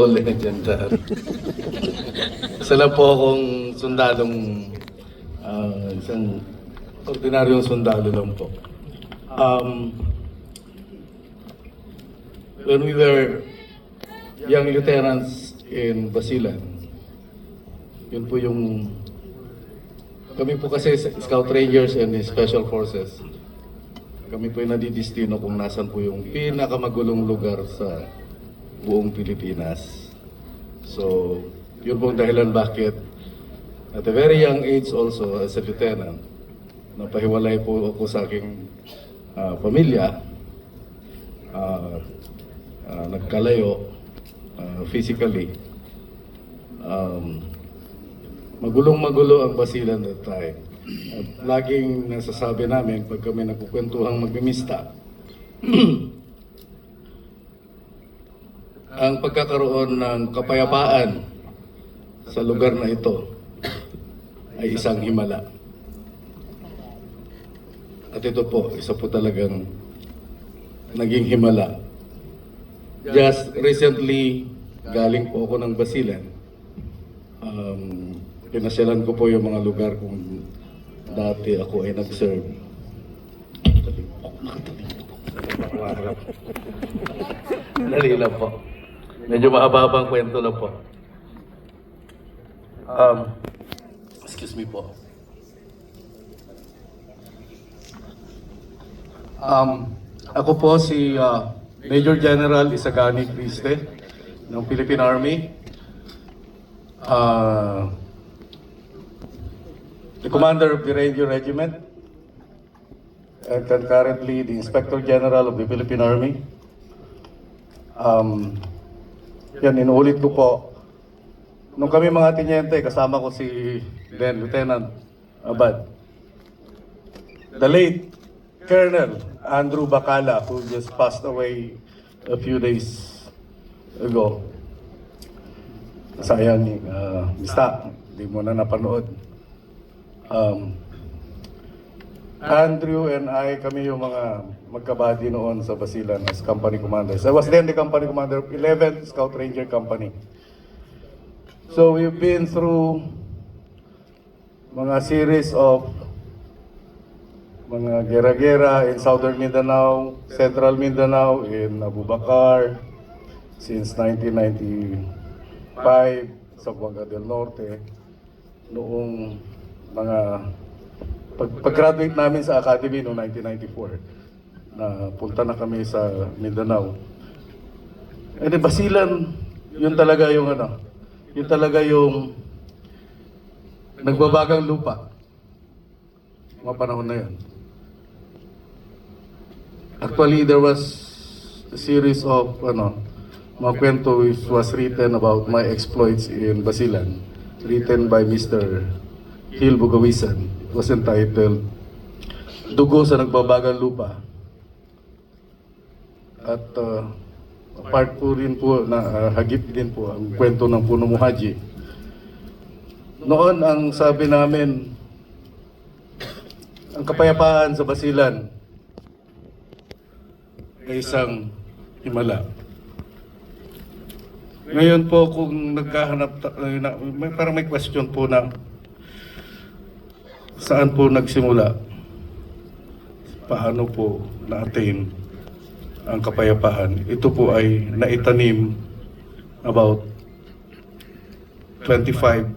Legendary. Isa lang po akong sundalong, isang ordinaryong sundalo lang po. When we were young lieutenants in Basilan, yun po yung, kami po kasi Scout Rangers and Special Forces, kami po yung nadidistino kung nasan po yung pinakamagulong lugar sa buong Pilipinas. So, yun pong dahilan bakit at a very young age also as a lieutenant, napahiwalay po ako sa aking pamilya, nagkalayo physically. Magulong-magulo ang Basilan that time. At laging nasasabi namin pag kami nagkukwentuhang magmimista, ang pagkakaroon ng kapayapaan sa lugar na ito ay isang himala. At ito po, isa po talagang naging himala. Just recently, galing po ako ng Basilan. Pinasyalan ko po yung mga lugar kung dati ako ay nag-serve. Dali lang po. Medyo mahaba-habang kwento lang po. Excuse me po. Ako po si Major General Isagani Criste ng Philippine Army. The Commander of the Ranger Regiment and concurrently the Inspector General of the Philippine Army. Yan, inuulit ko po. Nung kami mga tinyente, kasama ko si then Lieutenant Abad. The late Colonel Andrew Bacala, who just passed away a few days ago. Sayang, basta, hindi mo na napanood. Andrew and I, kami yung mga magkabady noon sa Basilan as company commanders. I was then the company commander of 11th Scout Ranger Company. So we've been through mga series of mga gera-gera in Southern Mindanao, Central Mindanao, in Abubakar, since 1995, sa Buanga del Norte, noong mga pag-graduate namin sa academy noong 1994, na punta na kami sa Mindanao. And then Basilan, yun talaga yung yun talaga yung nagbabagang lupa. Mga panahon na yun. Actually, there was a series of mga kwento which was written about my exploits in Basilan, written by Mr. Gil Bugawisan. It was entitled Dugo sa Nagbabagang Lupa. At part po rin po na hagip din po ang kwento ng Puno Muhaji. Noon ang sabi namin, ang kapayapaan sa Basilan ay isang himala. Ngayon po kung nagkahanap, parang may question po na saan po nagsimula? Paano po na-attain ang kapayapaan? Ito po ay naitanim about 25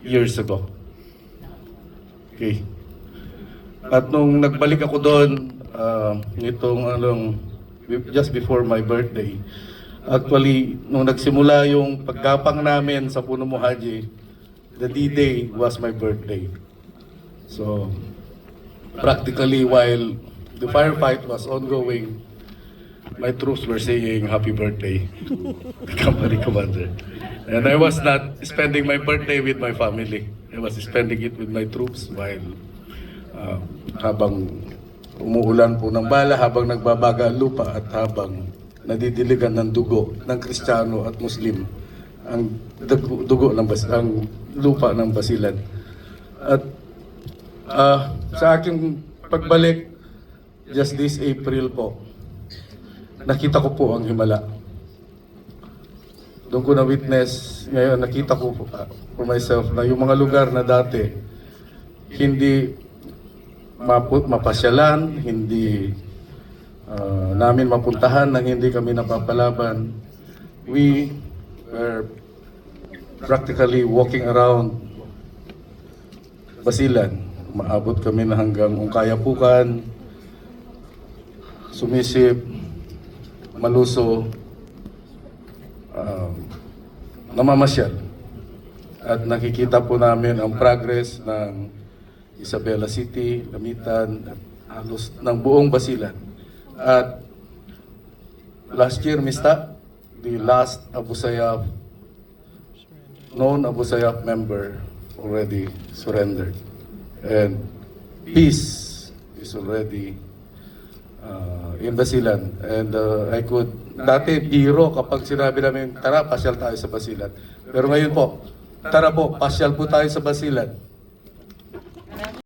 years ago. Okay. At nung nagbalik ako doon, just before my birthday, actually, nung nagsimula yung pagkapang namin sa Puno Muhaji, the D-Day was my birthday. So, practically while the firefight was ongoing, my troops were saying happy birthday to the company commander. And I was not spending my birthday with my family. I was spending it with my troops while habang umuulan po ng bala, habang nagbabaga ang lupa at habang nadidiligan ng dugo ng Kristiyano at Muslim ang dugo ng ang lupa ng Basilan. At sa aking pagbalik just this April po, nakita ko po ang himala. doon ko na-witness, ngayon nakita ko for myself na yung mga lugar na dati hindi mapasyalan, hindi namin mapuntahan nang hindi kami napapalaban. We were practically walking around Basilan. Maabot kami na hanggang Ungkayapukan, Sumisip, Maluso, namamasyal. At nakikita po namin ang progress ng Isabela City, Lamitan, at halos ng buong Basilan. At last year, Mista, the last Abu Sayyaf, known Abu Sayyaf member already surrendered. And peace is already in Basilan. And dati biro kapag sinabi namin, tara, pasyal tayo sa Basilan. Pero ngayon po, tara po, pasyal po tayo sa Basilan.